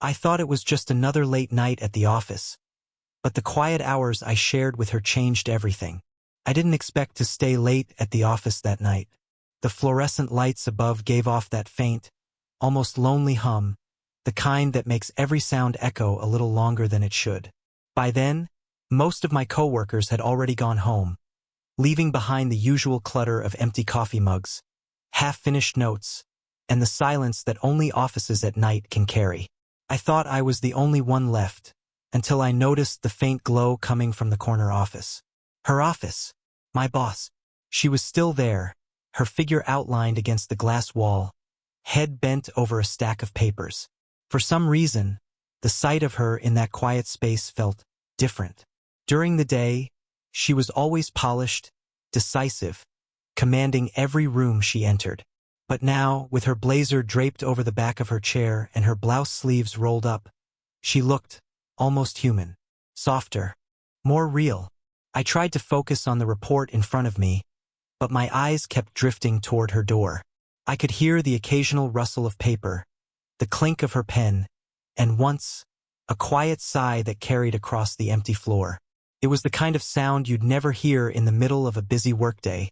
I thought it was just another late night at the office. But the quiet hours I shared with her changed everything. I didn't expect to stay late at the office that night. The fluorescent lights above gave off that faint, almost lonely hum, the kind that makes every sound echo a little longer than it should. By then, most of my coworkers had already gone home, leaving behind the usual clutter of empty coffee mugs, half-finished notes, and the silence that only offices at night can carry. I thought I was the only one left, until I noticed the faint glow coming from the corner office. Her office. My boss. She was still there, her figure outlined against the glass wall, head bent over a stack of papers. For some reason, the sight of her in that quiet space felt different. During the day, she was always polished, decisive, commanding every room she entered. But now, with her blazer draped over the back of her chair and her blouse sleeves rolled up, she looked almost human, softer, more real. I tried to focus on the report in front of me, but my eyes kept drifting toward her door. I could hear the occasional rustle of paper, the clink of her pen, and once, a quiet sigh that carried across the empty floor. It was the kind of sound you'd never hear in the middle of a busy workday.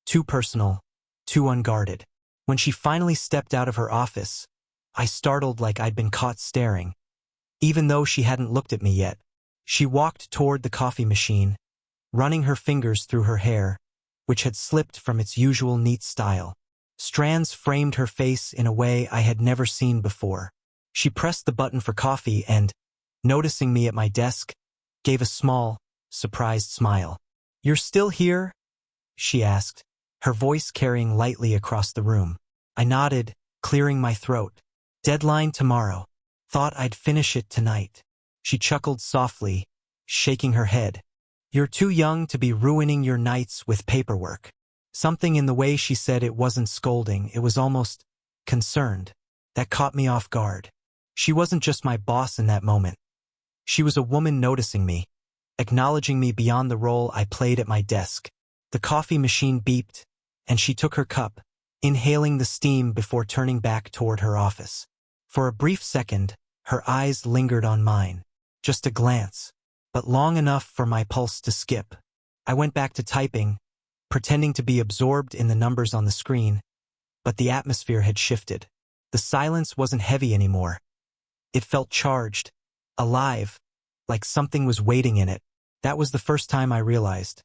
Too personal, too unguarded. When she finally stepped out of her office, I startled like I'd been caught staring. Even though she hadn't looked at me yet, she walked toward the coffee machine, running her fingers through her hair, which had slipped from its usual neat style. Strands framed her face in a way I had never seen before. She pressed the button for coffee and, noticing me at my desk, gave a small, surprised smile. "You're still here?" she asked, her voice carrying lightly across the room. I nodded, clearing my throat. "Deadline tomorrow. Thought I'd finish it tonight." She chuckled softly, shaking her head. "You're too young to be ruining your nights with paperwork." Something in the way she said it wasn't scolding, it was almost concerned. That caught me off guard. She wasn't just my boss in that moment. She was a woman noticing me, acknowledging me beyond the role I played at my desk. The coffee machine beeped, and she took her cup, inhaling the steam before turning back toward her office. For a brief second, her eyes lingered on mine. Just a glance, but long enough for my pulse to skip. I went back to typing, pretending to be absorbed in the numbers on the screen, but the atmosphere had shifted. The silence wasn't heavy anymore. It felt charged, alive, like something was waiting in it. That was the first time I realized.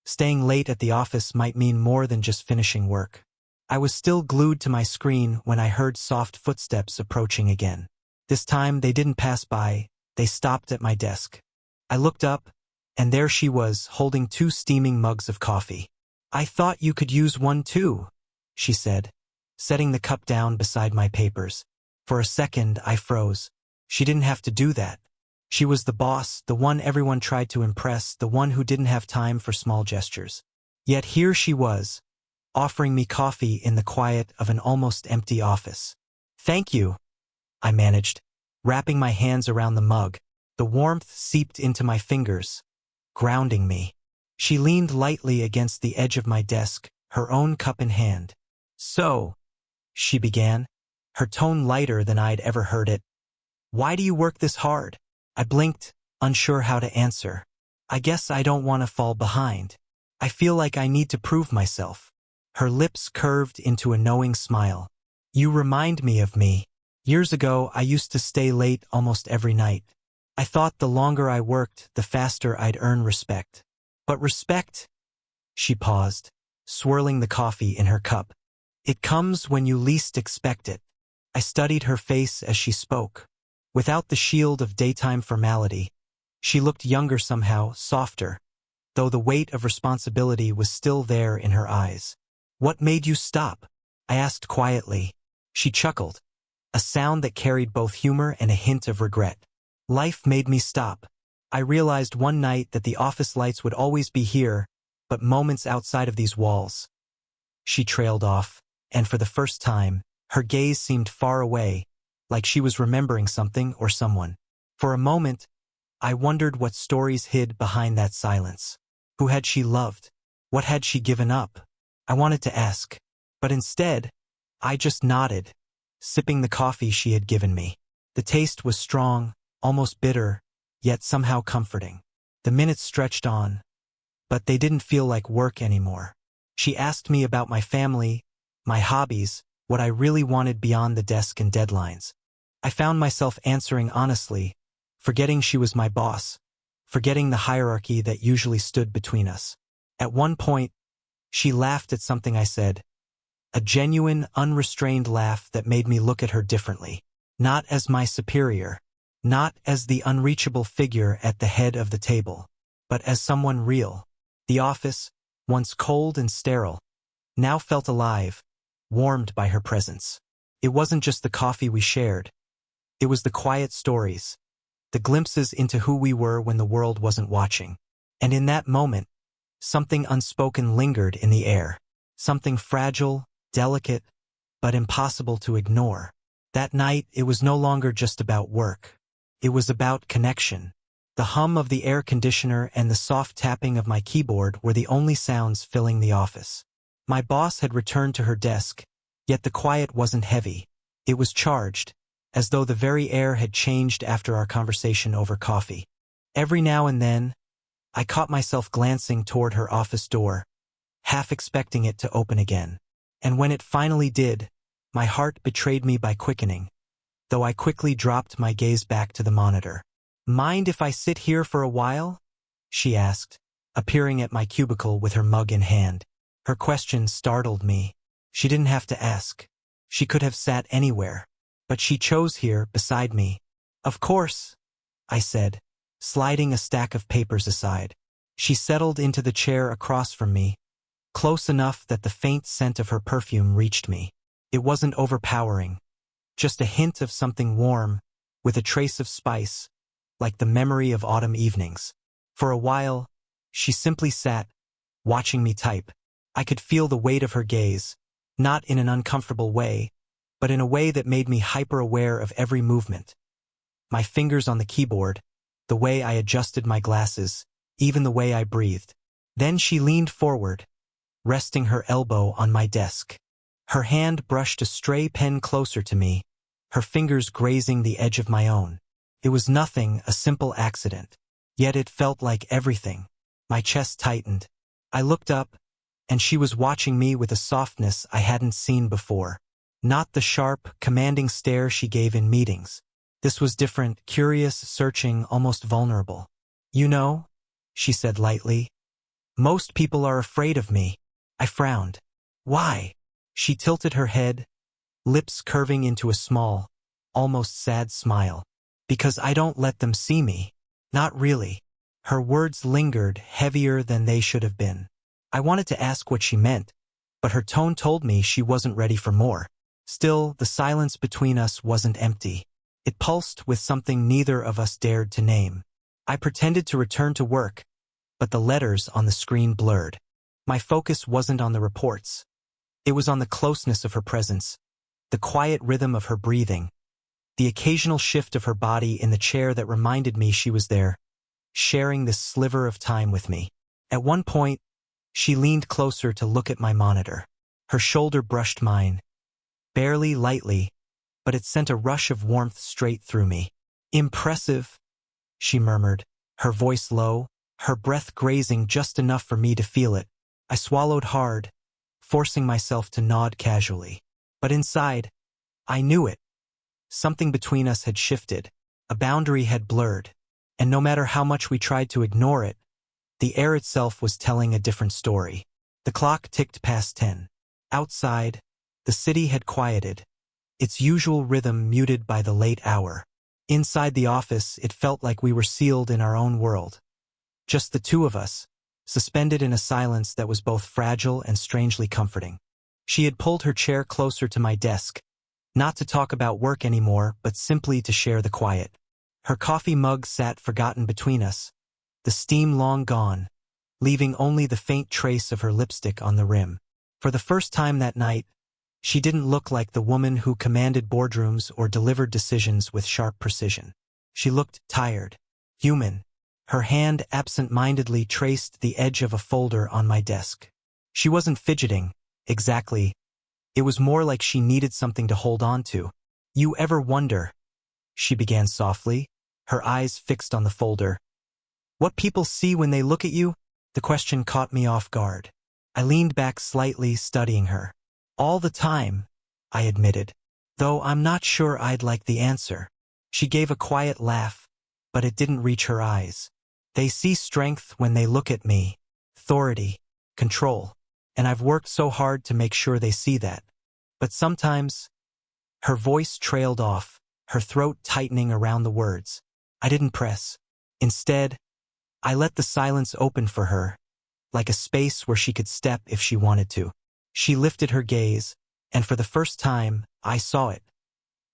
Staying late at the office might mean more than just finishing work. I was still glued to my screen when I heard soft footsteps approaching again. This time they didn't pass by, they stopped at my desk. I looked up, and there she was, holding 2 steaming mugs of coffee. "I thought you could use one too," she said, setting the cup down beside my papers. For a second, I froze. She didn't have to do that. She was the boss, the one everyone tried to impress, the one who didn't have time for small gestures. Yet here she was, offering me coffee in the quiet of an almost empty office. "Thank you," I managed, wrapping my hands around the mug. The warmth seeped into my fingers, grounding me. She leaned lightly against the edge of my desk, her own cup in hand. "So," she began, her tone lighter than I'd ever heard it. "Why do you work this hard?" I blinked, unsure how to answer. "I guess I don't want to fall behind. I feel like I need to prove myself." Her lips curved into a knowing smile. "You remind me of me. Years ago, I used to stay late almost every night. I thought the longer I worked, the faster I'd earn respect. But respect?" She paused, swirling the coffee in her cup. "It comes when you least expect it." I studied her face as she spoke. Without the shield of daytime formality, she looked younger somehow, softer, though the weight of responsibility was still there in her eyes. "What made you stop?" I asked quietly. She chuckled, a sound that carried both humor and a hint of regret. "Life made me stop. I realized one night that the office lights would always be here, but moments outside of these walls." She trailed off, and for the first time, her gaze seemed far away, like she was remembering something or someone. For a moment, I wondered what stories hid behind that silence. Who had she loved? What had she given up? I wanted to ask, but instead, I just nodded, sipping the coffee she had given me. The taste was strong, almost bitter, yet somehow comforting. The minutes stretched on, but they didn't feel like work anymore. She asked me about my family, my hobbies, what I really wanted beyond the desk and deadlines. I found myself answering honestly, forgetting she was my boss, forgetting the hierarchy that usually stood between us. At one point, she laughed at something I said, a genuine, unrestrained laugh that made me look at her differently. Not as my superior, not as the unreachable figure at the head of the table, but as someone real. The office, once cold and sterile, now felt alive, warmed by her presence. It wasn't just the coffee we shared. It was the quiet stories, the glimpses into who we were when the world wasn't watching. And in that moment, something unspoken lingered in the air. Something fragile, delicate, but impossible to ignore. That night, it was no longer just about work. It was about connection. The hum of the air conditioner and the soft tapping of my keyboard were the only sounds filling the office. My boss had returned to her desk, yet the quiet wasn't heavy. It was charged, as though the very air had changed after our conversation over coffee. Every now and then, I caught myself glancing toward her office door, half expecting it to open again. And when it finally did, my heart betrayed me by quickening, though I quickly dropped my gaze back to the monitor. "Mind if I sit here for a while?" she asked, appearing at my cubicle with her mug in hand. Her question startled me. She didn't have to ask. She could have sat anywhere. But she chose here, beside me. "Of course," I said, sliding a stack of papers aside. She settled into the chair across from me, close enough that the faint scent of her perfume reached me. It wasn't overpowering, just a hint of something warm, with a trace of spice, like the memory of autumn evenings. For a while, she simply sat, watching me type. I could feel the weight of her gaze, not in an uncomfortable way, but in a way that made me hyper-aware of every movement. My fingers on the keyboard, the way I adjusted my glasses, even the way I breathed. Then she leaned forward, resting her elbow on my desk. Her hand brushed a stray pen closer to me, her fingers grazing the edge of my own. It was nothing, a simple accident. Yet it felt like everything. My chest tightened. I looked up, and she was watching me with a softness I hadn't seen before. Not the sharp, commanding stare she gave in meetings. This was different, curious, searching, almost vulnerable. "You know," she said lightly, "most people are afraid of me." I frowned. "Why?" She tilted her head, lips curving into a small, almost sad smile. "Because I don't let them see me." "Not really." Her words lingered, heavier than they should have been. I wanted to ask what she meant, but her tone told me she wasn't ready for more. Still, the silence between us wasn't empty. It pulsed with something neither of us dared to name. I pretended to return to work, but the letters on the screen blurred. My focus wasn't on the reports. It was on the closeness of her presence, the quiet rhythm of her breathing, the occasional shift of her body in the chair that reminded me she was there, sharing this sliver of time with me. At one point, she leaned closer to look at my monitor. Her shoulder brushed mine, barely, lightly, but it sent a rush of warmth straight through me. "Impressive," she murmured, her voice low, her breath grazing just enough for me to feel it. I swallowed hard, forcing myself to nod casually. But inside, I knew it. Something between us had shifted. A boundary had blurred. And no matter how much we tried to ignore it, the air itself was telling a different story. The clock ticked past 10. Outside, the city had quieted, its usual rhythm muted by the late hour. Inside the office, it felt like we were sealed in our own world. Just the two of us, suspended in a silence that was both fragile and strangely comforting. She had pulled her chair closer to my desk, not to talk about work anymore, but simply to share the quiet. Her coffee mug sat forgotten between us, the steam long gone, leaving only the faint trace of her lipstick on the rim. For the first time that night, she didn't look like the woman who commanded boardrooms or delivered decisions with sharp precision. She looked tired, human. Her hand absent-mindedly traced the edge of a folder on my desk. She wasn't fidgeting, exactly. It was more like she needed something to hold on to. "You ever wonder," she began softly, her eyes fixed on the folder. What people see when they look at you? The question caught me off guard. I leaned back slightly, studying her. All the time, I admitted, though I'm not sure I'd like the answer. She gave a quiet laugh, but it didn't reach her eyes. They see strength when they look at me, authority, control, and I've worked so hard to make sure they see that. But sometimes, her voice trailed off, her throat tightening around the words. I didn't press. Instead, I let the silence open for her, like a space where she could step if she wanted to. She lifted her gaze, and for the first time, I saw it.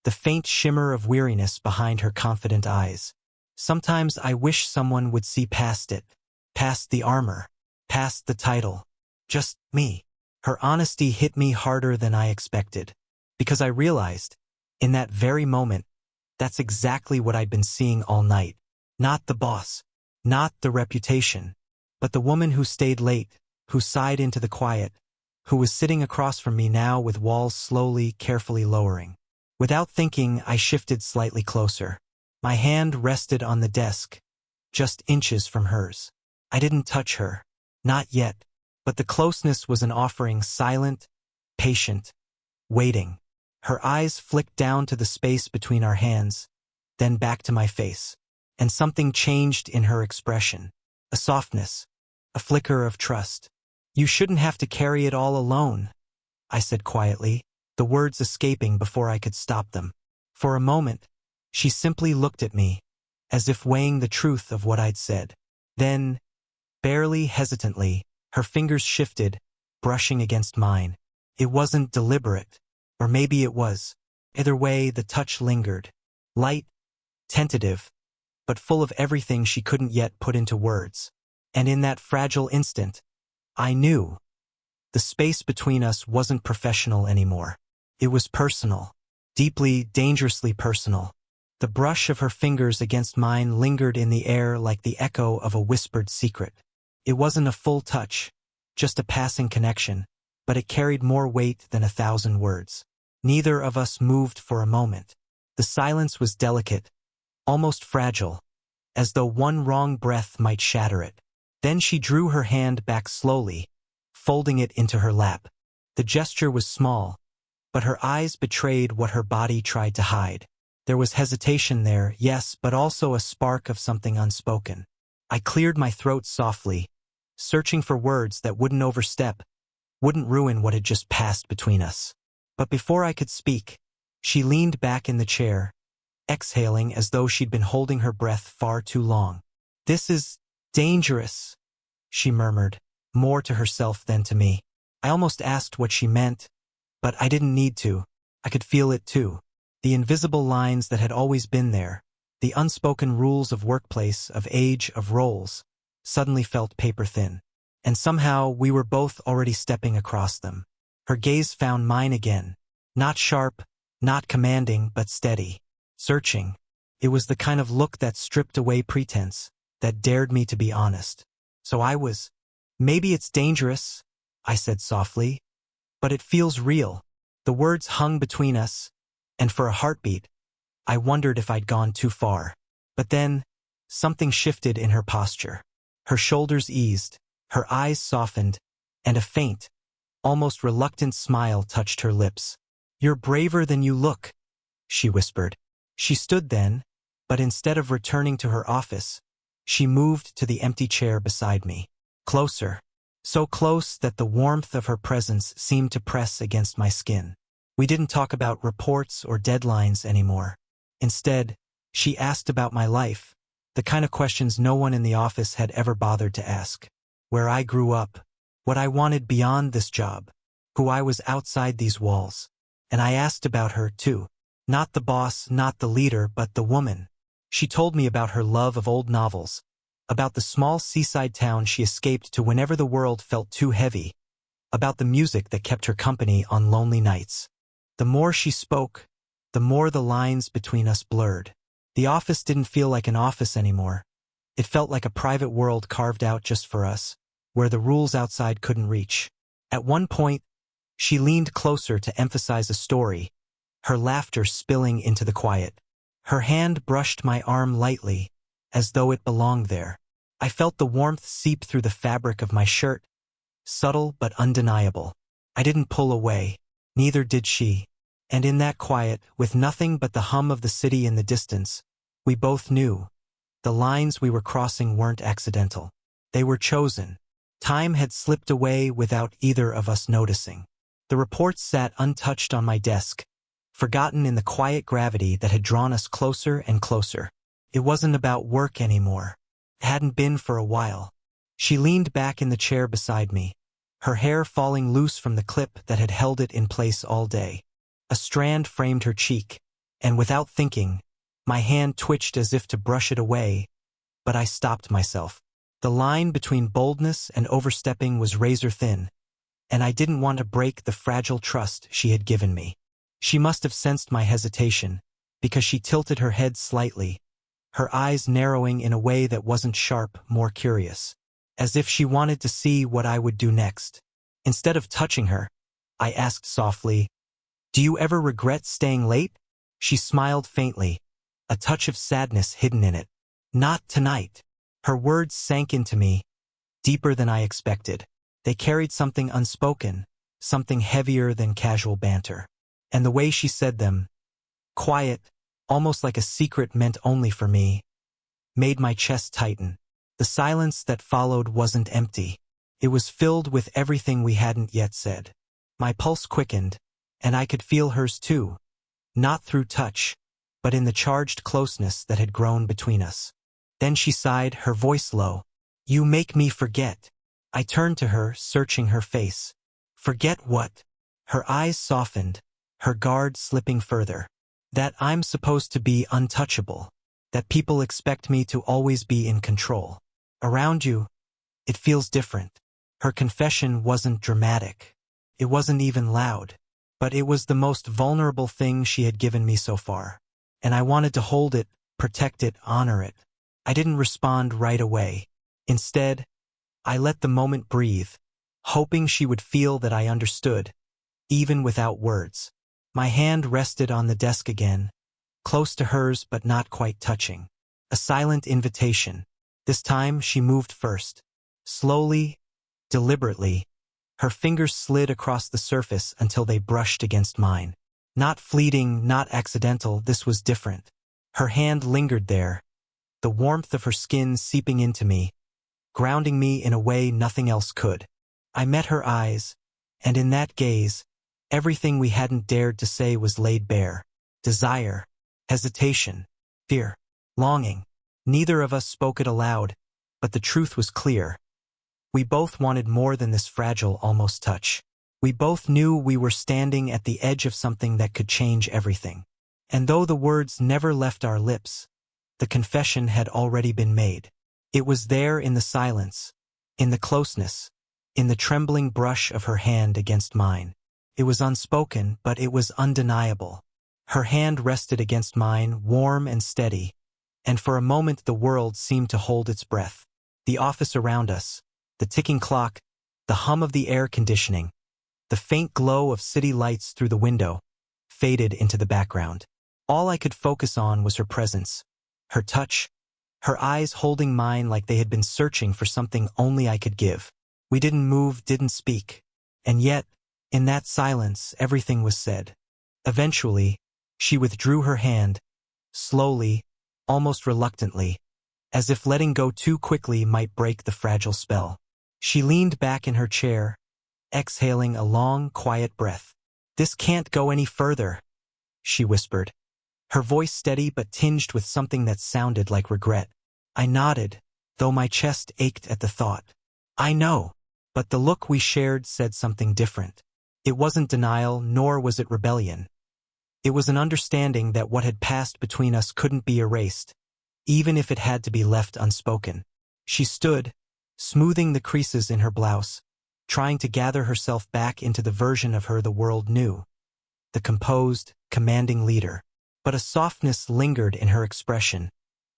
The faint shimmer of weariness behind her confident eyes. Sometimes I wish someone would see past it, past the armor, past the title. Just me. Her honesty hit me harder than I expected, because I realized, in that very moment, that's exactly what I'd been seeing all night. Not the boss, not the reputation, but the woman who stayed late, who sighed into the quiet, who was sitting across from me now with walls slowly, carefully lowering. Without thinking, I shifted slightly closer. My hand rested on the desk, just inches from hers. I didn't touch her. Not yet. But the closeness was an offering, silent, patient, waiting. Her eyes flicked down to the space between our hands, then back to my face. And something changed in her expression. A softness, a flicker of trust. You shouldn't have to carry it all alone, I said quietly, the words escaping before I could stop them. For a moment, she simply looked at me, as if weighing the truth of what I'd said. Then, barely hesitantly, her fingers shifted, brushing against mine. It wasn't deliberate, or maybe it was. Either way, the touch lingered. Light, tentative, but full of everything she couldn't yet put into words. And in that fragile instant, I knew. The space between us wasn't professional anymore. It was personal. Deeply, dangerously personal. The brush of her fingers against mine lingered in the air like the echo of a whispered secret. It wasn't a full touch, just a passing connection, but it carried more weight than 1,000 words. Neither of us moved for a moment. The silence was delicate, almost fragile, as though one wrong breath might shatter it. Then she drew her hand back slowly, folding it into her lap. The gesture was small, but her eyes betrayed what her body tried to hide. There was hesitation there, yes, but also a spark of something unspoken. I cleared my throat softly, searching for words that wouldn't overstep, wouldn't ruin what had just passed between us. But before I could speak, she leaned back in the chair, exhaling as though she'd been holding her breath far too long. "This is dangerous," she murmured, more to herself than to me. I almost asked what she meant, but I didn't need to. I could feel it too. The invisible lines that had always been there, the unspoken rules of workplace, of age, of roles, suddenly felt paper-thin. And somehow we were both already stepping across them. Her gaze found mine again. Not sharp, not commanding, but steady. Searching. It was the kind of look that stripped away pretense, that dared me to be honest. So I was, "Maybe it's dangerous," I said softly, "but it feels real." The words hung between us, and for a heartbeat, I wondered if I'd gone too far. But then, something shifted in her posture. Her shoulders eased, her eyes softened, and a faint, almost reluctant smile touched her lips. "You're braver than you look," she whispered. She stood then, but instead of returning to her office, she moved to the empty chair beside me. Closer. So close that the warmth of her presence seemed to press against my skin. We didn't talk about reports or deadlines anymore. Instead, she asked about my life, the kind of questions no one in the office had ever bothered to ask. Where I grew up, what I wanted beyond this job, who I was outside these walls. And I asked about her, too. Not the boss, not the leader, but the woman. She told me about her love of old novels, about the small seaside town she escaped to whenever the world felt too heavy, about the music that kept her company on lonely nights. The more she spoke, the more the lines between us blurred. The office didn't feel like an office anymore. It felt like a private world carved out just for us, where the rules outside couldn't reach. At one point, she leaned closer to emphasize a story, her laughter spilling into the quiet. Her hand brushed my arm lightly, as though it belonged there. I felt the warmth seep through the fabric of my shirt, subtle but undeniable. I didn't pull away, neither did she. And in that quiet, with nothing but the hum of the city in the distance, we both knew the lines we were crossing weren't accidental. They were chosen. Time had slipped away without either of us noticing. The reports sat untouched on my desk, forgotten in the quiet gravity that had drawn us closer and closer. It wasn't about work anymore. It hadn't been for a while. She leaned back in the chair beside me, her hair falling loose from the clip that had held it in place all day. A strand framed her cheek, and without thinking, my hand twitched as if to brush it away, but I stopped myself. The line between boldness and overstepping was razor thin, and I didn't want to break the fragile trust she had given me. She must have sensed my hesitation, because she tilted her head slightly, her eyes narrowing in a way that wasn't sharp, more curious, as if she wanted to see what I would do next. Instead of touching her, I asked softly, "Do you ever regret staying late?" She smiled faintly, a touch of sadness hidden in it. "Not tonight." Her words sank into me, deeper than I expected. They carried something unspoken, something heavier than casual banter. And the way she said them, quiet, almost like a secret meant only for me, made my chest tighten. The silence that followed wasn't empty. It was filled with everything we hadn't yet said. My pulse quickened, and I could feel hers too, not through touch, but in the charged closeness that had grown between us. Then she sighed, her voice low. "You make me forget." I turned to her, searching her face. "Forget what?" Her eyes softened, her guard slipping further. "That I'm supposed to be untouchable. That people expect me to always be in control. Around you, it feels different." Her confession wasn't dramatic. It wasn't even loud. But it was the most vulnerable thing she had given me so far. And I wanted to hold it, protect it, honor it. I didn't respond right away. Instead, I let the moment breathe, hoping she would feel that I understood, even without words. My hand rested on the desk again, close to hers but not quite touching. A silent invitation. This time she moved first. Slowly, deliberately, her fingers slid across the surface until they brushed against mine. Not fleeting, not accidental, this was different. Her hand lingered there, the warmth of her skin seeping into me, grounding me in a way nothing else could. I met her eyes, and in that gaze, everything we hadn't dared to say was laid bare. Desire, hesitation, fear, longing. Neither of us spoke it aloud, but the truth was clear. We both wanted more than this fragile, almost touch. We both knew we were standing at the edge of something that could change everything. And though the words never left our lips, the confession had already been made. It was there in the silence, in the closeness, in the trembling brush of her hand against mine. It was unspoken, but it was undeniable. Her hand rested against mine, warm and steady, and for a moment the world seemed to hold its breath. The office around us, the ticking clock, the hum of the air conditioning, the faint glow of city lights through the window, faded into the background. All I could focus on was her presence, her touch, her eyes holding mine like they had been searching for something only I could give. We didn't move, didn't speak, and yet, in that silence, everything was said. Eventually, she withdrew her hand, slowly, almost reluctantly, as if letting go too quickly might break the fragile spell. She leaned back in her chair, exhaling a long, quiet breath. "This can't go any further," she whispered, her voice steady but tinged with something that sounded like regret. I nodded, though my chest ached at the thought. "I know," but the look we shared said something different. It wasn't denial, nor was it rebellion. It was an understanding that what had passed between us couldn't be erased, even if it had to be left unspoken. She stood, smoothing the creases in her blouse, trying to gather herself back into the version of her the world knew, the composed, commanding leader. But a softness lingered in her expression,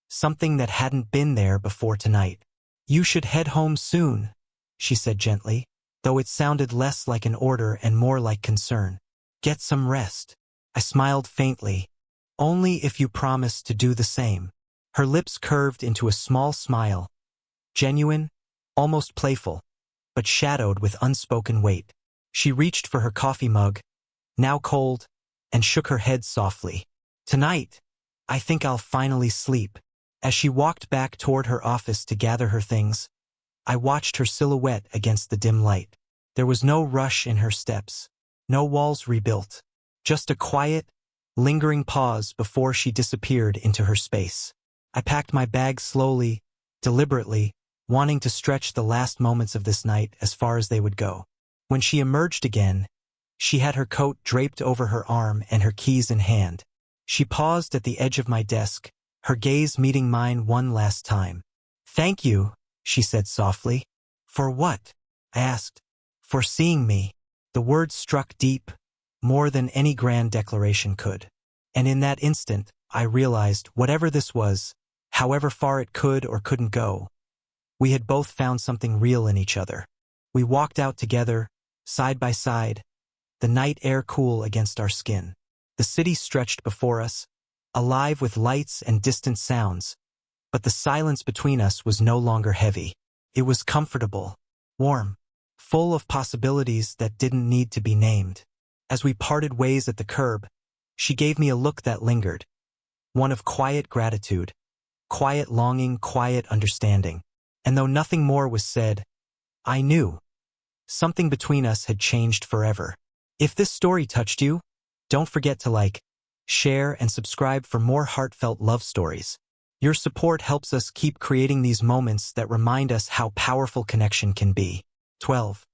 something that hadn't been there before tonight. "You should head home soon," she said gently, though it sounded less like an order and more like concern. "Get some rest." I smiled faintly, Only if you promise to do the same. Her lips curved into a small smile, genuine, almost playful, but shadowed with unspoken weight. She reached for her coffee mug, now cold, and shook her head softly. Tonight, I think I'll finally sleep. As she walked back toward her office to gather her things, I watched her silhouette against the dim light. There was no rush in her steps, no walls rebuilt, just a quiet, lingering pause before she disappeared into her space. I packed my bag slowly, deliberately, wanting to stretch the last moments of this night as far as they would go. When she emerged again, she had her coat draped over her arm and her keys in hand. She paused at the edge of my desk, her gaze meeting mine one last time. "Thank you," she said softly. "For what?" I asked. "For seeing me." The words struck deep, more than any grand declaration could. And in that instant, I realized whatever this was, however far it could or couldn't go, we had both found something real in each other. We walked out together, side by side, the night air cool against our skin. The city stretched before us, alive with lights and distant sounds, but the silence between us was no longer heavy. It was comfortable, warm, full of possibilities that didn't need to be named. As we parted ways at the curb, she gave me a look that lingered, one of quiet gratitude, quiet longing, quiet understanding. And though nothing more was said, I knew something between us had changed forever. If this story touched you, don't forget to like, share, and subscribe for more heartfelt love stories. Your support helps us keep creating these moments that remind us how powerful connection can be. 12.